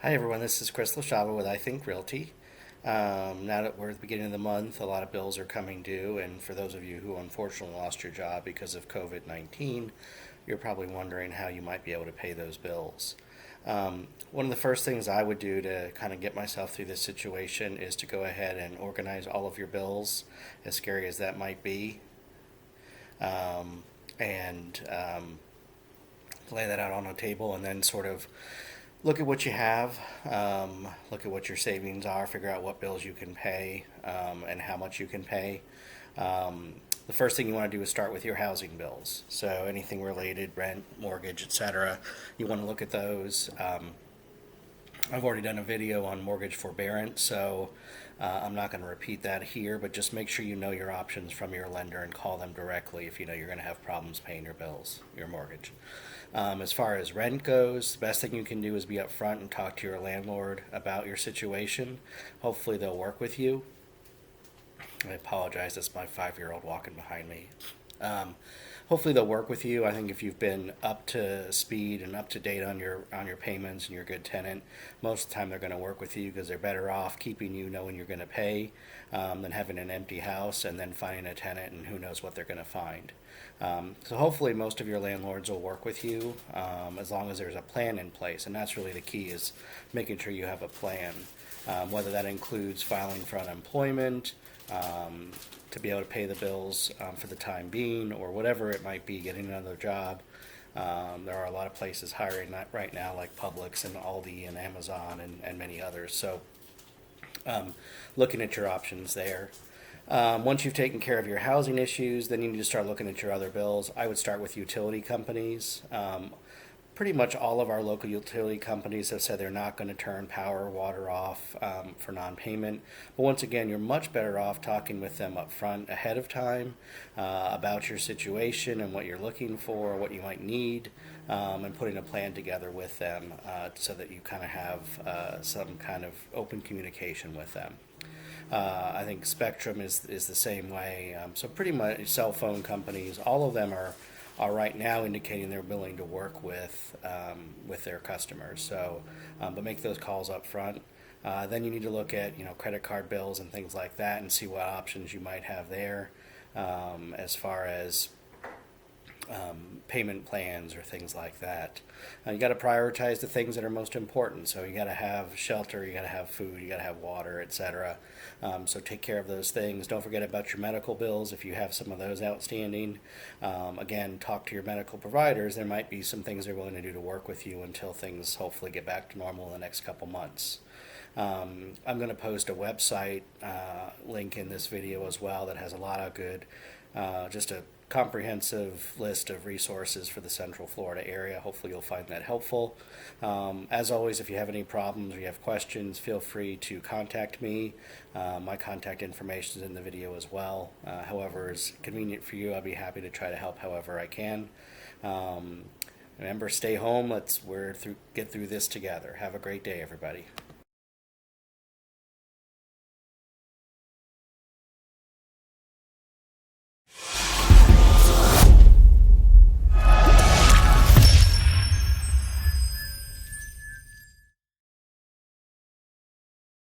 Hi everyone, this is Chris LaShava with I Think Realty. Now that we're at the beginning of the month, a lot of bills are coming due, and for those of you who unfortunately lost your job because of COVID-19, you're probably wondering how you might be able to pay those bills. One of the first things I would do to kind of get myself through this situation is to go ahead and organize all of your bills, as scary as that might be, and lay that out on a table and then sort of look at what you have, look at what your savings are, figure out what bills you can pay, and how much you can pay. The first thing you want to do is start with your housing bills. So anything related, rent, mortgage, etc. You want to look at those. I've already done a video on mortgage forbearance, so I'm not going to repeat that here, but just make sure you know your options from your lender and call them directly if you know you're going to have problems paying your bills, your mortgage. As far as rent goes, the best thing you can do is be upfront and talk to your landlord about your situation. Hopefully they'll work with you. I apologize, that's my 5-year-old walking behind me. Hopefully they'll work with you. I think if you've been up to speed and up to date on your payments and you're a good tenant, most of the time they're going to work with you because they're better off keeping you knowing you're going to pay than having an empty house and then finding a tenant and who knows what they're going to find. So hopefully most of your landlords will work with you as long as there's a plan in place, and that's really the key, is making sure you have a plan, whether that includes filing for unemployment, to be able to pay the bills for the time being, or whatever it might be, getting another job. There are a lot of places hiring that right now, like Publix and Aldi and Amazon and many others. So looking at your options there. Once you've taken care of your housing issues, then you need to start looking at your other bills. I would start with utility companies. Pretty much all of our local utility companies have said they're not going to turn power or water off for non-payment. But once again, you're much better off talking with them up front ahead of time about your situation and what you're looking for, what you might need, and putting a plan together with them so that you kind of have some kind of open communication with them. I think Spectrum is the same way. So pretty much cell phone companies, all of them are right now indicating they're willing to work with their customers. So, but make those calls up front. Then you need to look at credit card bills and things like that and see what options you might have there as far as payment plans or things like that. You got to prioritize the things that are most important. So you got to have shelter, you got to have food, you got to have water, etc. So take care of those things. Don't forget about your medical bills if you have some of those outstanding. Again, talk to your medical providers. There might be some things they're willing to do to work with you until things hopefully get back to normal in the next couple months. I'm going to post a website link in this video as well that has a lot of good, just a comprehensive list of resources for the Central Florida area. Hopefully you'll find that helpful. As always, if you have any problems or you have questions, feel free to contact me. My contact information is in the video as well. However is convenient for you, I'll be happy to try to help however I can. Remember, stay home. Let's get through this together. Have a great day, everybody.